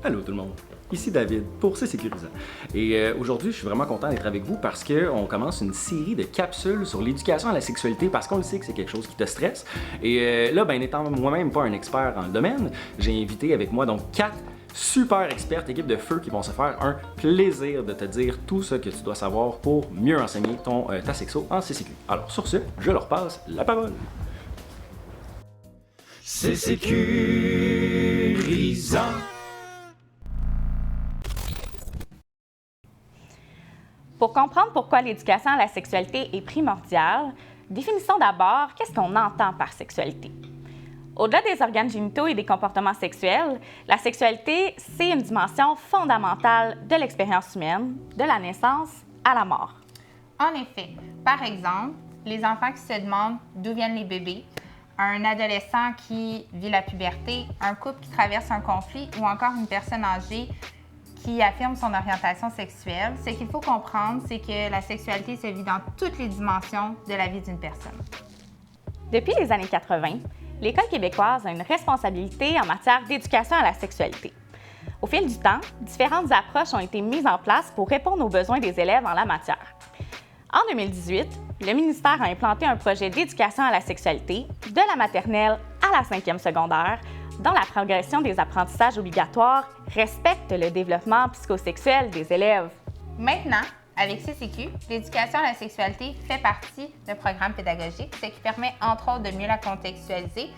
Allô tout le monde, ici David pour C'est Sécurisant. Et aujourd'hui, je suis vraiment content d'être avec vous parce qu'on commence une série de capsules sur l'éducation à la sexualité parce qu'on le sait que c'est quelque chose qui te stresse. Et là, n'étant moi-même pas un expert dans le domaine, j'ai invité avec moi donc 4 super expertes, équipe de feu qui vont se faire un plaisir de te dire tout ce que tu dois savoir pour mieux enseigner ta sexo en CCQ. Alors sur ce, je leur passe la parole. C'est sécurisant. Pour comprendre pourquoi l'éducation à la sexualité est primordiale, définissons d'abord qu'est-ce qu'on entend par sexualité. Au-delà des organes génitaux et des comportements sexuels, la sexualité, c'est une dimension fondamentale de l'expérience humaine, de la naissance à la mort. En effet, par exemple, les enfants qui se demandent d'où viennent les bébés, un adolescent qui vit la puberté, un couple qui traverse un conflit ou encore une personne âgée qui affirme son orientation sexuelle, ce qu'il faut comprendre, c'est que la sexualité se vit dans toutes les dimensions de la vie d'une personne. Depuis les années 80, l'École québécoise a une responsabilité en matière d'éducation à la sexualité. Au fil du temps, différentes approches ont été mises en place pour répondre aux besoins des élèves en la matière. En 2018, le ministère a implanté un projet d'éducation à la sexualité de la maternelle à la 5e secondaire, dont la progression des apprentissages obligatoires respecte le développement psychosexuel des élèves. Maintenant, avec CCQ, l'éducation à la sexualité fait partie d'un programme pédagogique, ce qui permet entre autres de mieux la contextualiser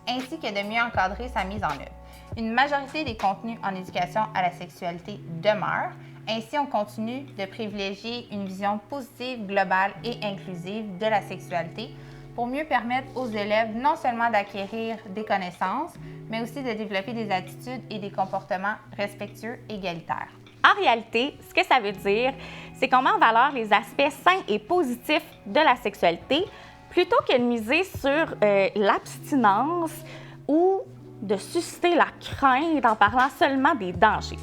ainsi que de mieux encadrer sa mise en œuvre. Une majorité des contenus en éducation à la sexualité demeure. Ainsi, on continue de privilégier une vision positive, globale et inclusive de la sexualité pour mieux permettre aux élèves non seulement d'acquérir des connaissances, mais aussi de développer des attitudes et des comportements respectueux et égalitaires. En réalité, ce que ça veut dire, c'est qu'on met en valeur les aspects sains et positifs de la sexualité plutôt que de miser sur l'abstinence ou de susciter la crainte en parlant seulement des dangers.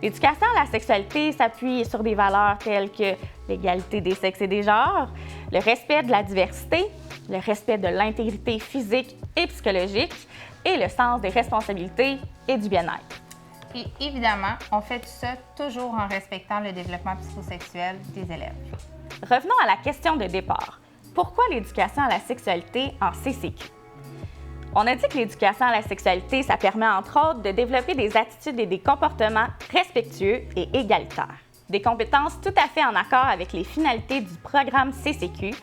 L'éducation à la sexualité s'appuie sur des valeurs telles que l'égalité des sexes et des genres, le respect de la diversité, le respect de l'intégrité physique et psychologique et le sens des responsabilités et du bien-être. Et évidemment, on fait tout ça toujours en respectant le développement psychosexuel des élèves. Revenons à la question de départ. Pourquoi l'éducation à la sexualité en CCQ? On a dit que l'éducation à la sexualité, ça permet entre autres de développer des attitudes et des comportements respectueux et égalitaires. Des compétences tout à fait en accord avec les finalités du programme CCQ,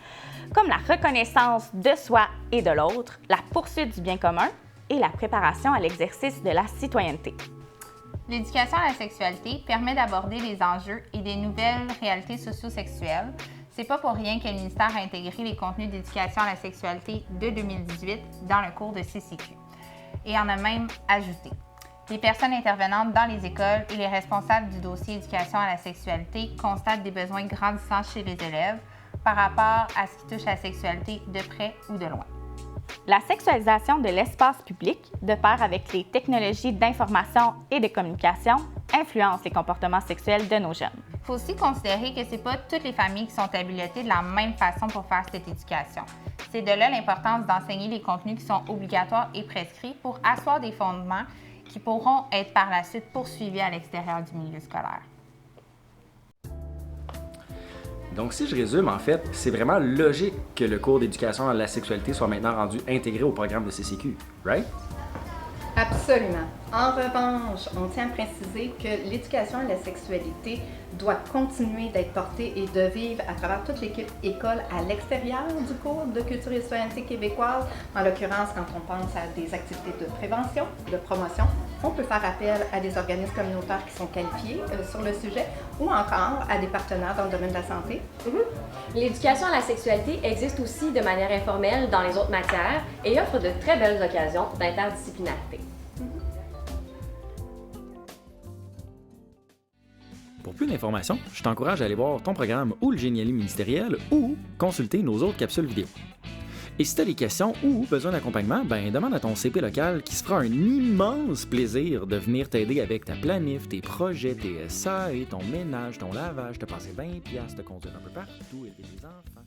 comme la reconnaissance de soi et de l'autre, la poursuite du bien commun et la préparation à l'exercice de la citoyenneté. L'éducation à la sexualité permet d'aborder les enjeux et des nouvelles réalités socio-sexuelles. C'est pas pour rien que le ministère a intégré les contenus d'éducation à la sexualité de 2018 dans le cours de CCQ et en a même ajouté. Les personnes intervenantes dans les écoles et les responsables du dossier éducation à la sexualité constatent des besoins grandissants chez les élèves par rapport à ce qui touche à la sexualité de près ou de loin. La sexualisation de l'espace public, de pair avec les technologies d'information et de communication, influence les comportements sexuels de nos jeunes. Il faut aussi considérer que ce n'est pas toutes les familles qui sont habilitées de la même façon pour faire cette éducation. C'est de là l'importance d'enseigner les contenus qui sont obligatoires et prescrits pour asseoir des fondements qui pourront être par la suite poursuivis à l'extérieur du milieu scolaire. Donc si je résume, en fait, c'est vraiment logique que le cours d'éducation à la sexualité soit maintenant rendu intégré au programme de CCQ, right? Absolument. En revanche, on tient à préciser que l'éducation à la sexualité doit continuer d'être portée et de vivre à travers toute l'équipe école à l'extérieur du cours de culture et citoyenneté québécoise. En l'occurrence, quand on pense à des activités de prévention, de promotion, on peut faire appel à des organismes communautaires qui sont qualifiés sur le sujet ou encore à des partenaires dans le domaine de la santé. L'éducation à la sexualité existe aussi de manière informelle dans les autres matières et offre de très belles occasions d'interdisciplinarité. Pour plus d'informations, je t'encourage à aller voir ton programme ou le Géniali ministériel ou consulter nos autres capsules vidéo. Et si tu as des questions ou besoin d'accompagnement, demande à ton CP local qui se fera un immense plaisir de venir t'aider avec ta planif, tes projets, tes SAE, ton ménage, ton lavage, te passer 20$, te conduire un peu partout, élever tes enfants.